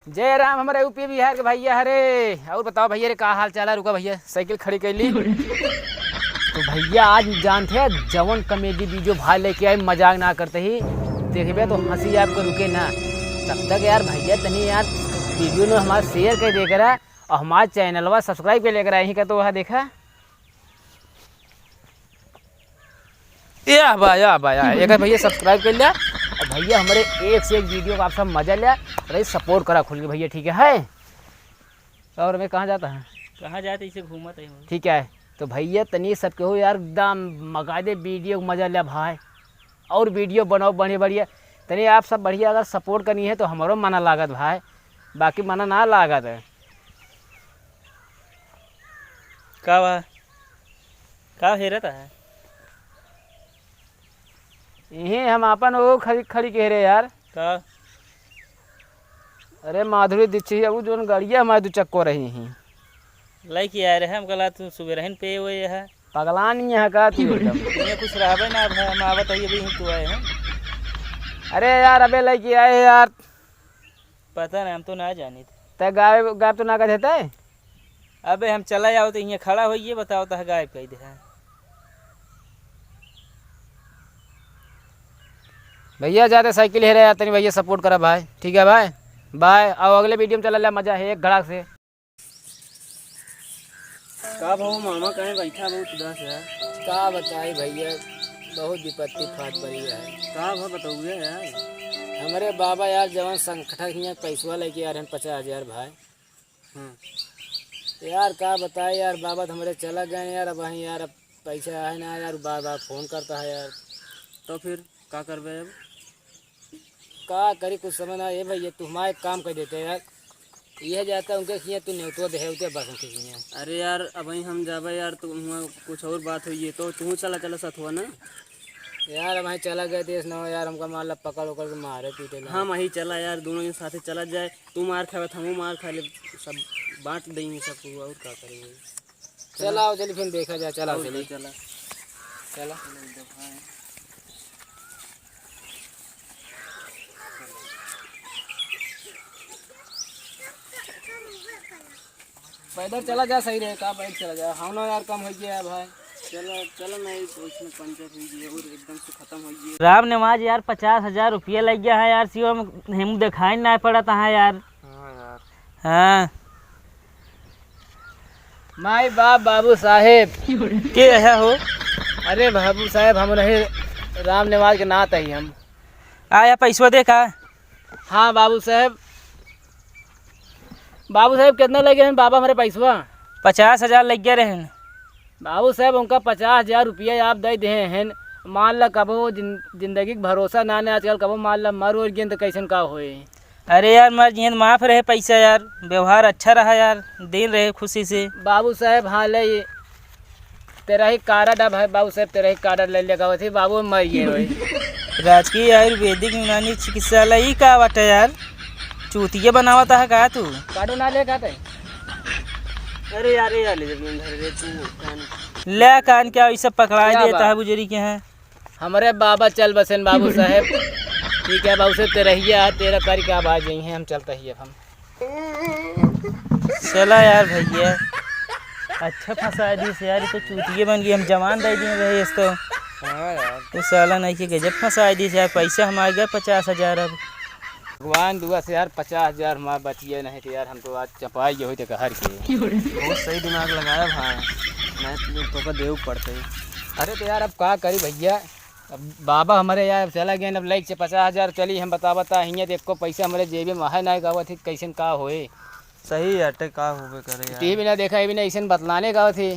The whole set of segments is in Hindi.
जय राम हमारे यूपी बिहार के भैया। अरे और बताओ भैया रे का हाल चाल है। रुका भैया साइकिल खड़ी कर ली। तो भैया आज जानते हैं जवन कॉमेडी वीडियो भाई लेके आए, मजाक ना करते ही देखबे तो हंसी आपको रुके ना। तब तक यार भैया तनी यार वीडियो ने हमारा शेयर कर देकर और हमारे चैनल सब्सक्राइब कर लेकर यहीं का तो वह देखा या भाया एक भैया सब्सक्राइब कर लिया और भैया हमारे एक से एक वीडियो का आप सब मजा लिया और सपोर्ट करा खुल के भैया। ठीक है और मैं कहाँ जाता है कहाँ जाते इसे घूमत है। ठीक है तो भैया तनी सब कहो यार एकदम मगा दे वीडियो को मजा लिया भाई और वीडियो बनाओ बढ़िया बढ़िया। तनी आप सब बढ़िया अगर सपोर्ट करनी है तो हमारो मना लागत भाई, बाकी मना ना लागत है। का हेरता है यही हम अपन वो खड़ी कह रहे यार का। अरे माधुरी दीक्षित वो जो गाड़िया हमारे दो चक्को रही हैं लड़की आ रहे हम कला तू सुबह रहन पे हुए है पगला नहीं है का तू एकदम ये कुछ रहबे ना हम आवत है भी तू आए हैं। अरे यार अबे लड़की आए यार पता नहीं हम तो ना जानी थे। ते गायब तो ना कर देता है। अबे हम चला जाओ तो यहाँ खड़ा होइए बताओ तो गायब कह दे है। भैया जाते साइकिल है रहे तनी भैया सपोर्ट करा भाई। ठीक है भाई बाय। और अगले वीडियो में चला लिया मजा है एक घड़ाक से। का भाऊ मामा कहीं बैठा बहुत उदास है। का बताई भैया बहुत विपत्ति फाट पड़ी है। का भाव बताओगे यार। हमारे बाबा यार जवान संकट यहाँ पैसवा लेके आ रहे हैं 50,000 भाई। यार का बताए यार बाबा तो हमारे चला गए यार। अब वहीं यार अब पैसा है ना यार बार बार फ़ोन करता है यार। तो फिर का करबे अब का करी कुछ समझ ना ये भैया तू हमारे काम कर देते यार। यह जाता उनके खिया तू न्योतो देते बस उनके खिया। अरे यार अब हम जाबे यार तो कुछ और बात हुई है तो तू चला साथ हुआ ना यार वहीं चला गए देश ना यार हमका मान ला पकड़ उकड़ के मारे पीटे ला। हम वही चला यार दोनों के साथ चला जाए। तू मार खावे हम मार खा ले सब बांट देंगे सब और क्या करेंगे। चला चलिए फिर देखा जाए। चला चलिए चला चला पैदल चला जा सही रहे का बाइक चला जा हम ना यार कम हो गया भाई। चलो चलो नहीं तो उसमें पंचर हुई है और एकदम से खत्म हो गई। राम नमाज यार 50,000 रुपया लग गया है यार। सिवा हम दिखाई नहीं पड़ा था यार। हाँ यार हाँ माई बाप बाबू साहेब के है हो। अरे बाबू साहेब हम रहे राम नवाज के नात है हम। आया पैसवा देखा। हाँ बाबू साहेब कितना लगे हैं बाबा हमारे पैसवा। 50,000 लग गया रहे। बाबू साहब उनका 50,000 रुपया आप दे दे हैं। मान ला कबो जिंदगी का भरोसा ना ने आजकल कबो मान ला मर और गेंद कैसन का होए। अरे यार मर जियन माफ़ रहे पैसा यार। व्यवहार अच्छा रहा यार दिन रहे खुशी से। बाबू साहब हाँ ले तेरा ही कार्ड अब है बाबू साहब तेरा ही कार्ड ले लेगा थी बाबू मर गए। राजकीय आयुर्वेदिक यूनानी चिकित्सालय ही का बाटे यार। चूतिया बनावता है का तू। कार्ड ना ले का अरे यार ले कान क्या ये सब पकड़ा देता है बुजुर्ग के हैं। हमारे बाबा चल बसन बाबू साहब। ठीक है बाबू साहब तेरा ही तेरा कार्य क्या बात गई हैं हम चलते ही अब हम। चला यार भैया अच्छा फंसा दी से यार। तो चूतिए बन गई हम जवान दे दिए रहे तो। हाँ यार तो साला नहीं कि गजब फंसा दी से यार। पैसा हम आ गया 50,000 अब। भगवान दुआ से यार 50,000 हमारा बचिए नहीं तो यार हम तो आज चपाई हो तो घर के। बहुत सही दिमाग लगाया भाई नहीं तो देव पड़ते। अरे तो यार अब क्या करी भैया। अब बाबा हमारे यार चला गए अब लाइक से 50,000 चली हम बता हियाँ देखो पैसा हमारे जेबे में है ना गाँव थी कैसन का होए। सही अटे का होबे करे यार। टी भी ना देखा ये भी ना ऐसे बतलाने गाँव थी।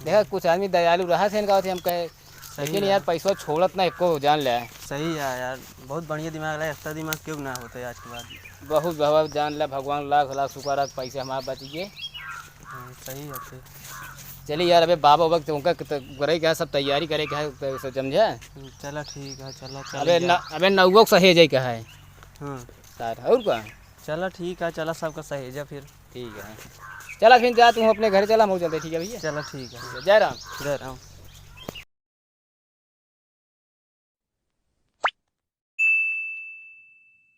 देखा कुछ आदमी दयालु रहा थे गाँव थे हम कहे लेकिन यार पैसा छोड़त ना एको जान ले। सही है यार बहुत बढ़िया दिमाग लगा। ऐसा दिमाग क्यों ना होता है आज के बाद। बहुत बहुत जान ले भगवान लाख लाख शुक्र पैसा हमारा बच गए। सही है चलिए यार अबे बाबा वक्त उनका करे क्या सब तैयारी करे क्या सब समझे। चला ठीक है चला अबे नौगो सहेज क्या है। हाँ सारा और क्या चला ठीक है चला सबका सहेजा फिर। ठीक है चला फिर जा तुम अपने घर चला हम चलते। ठीक है भैया चला ठीक है। जय राम। जय राम।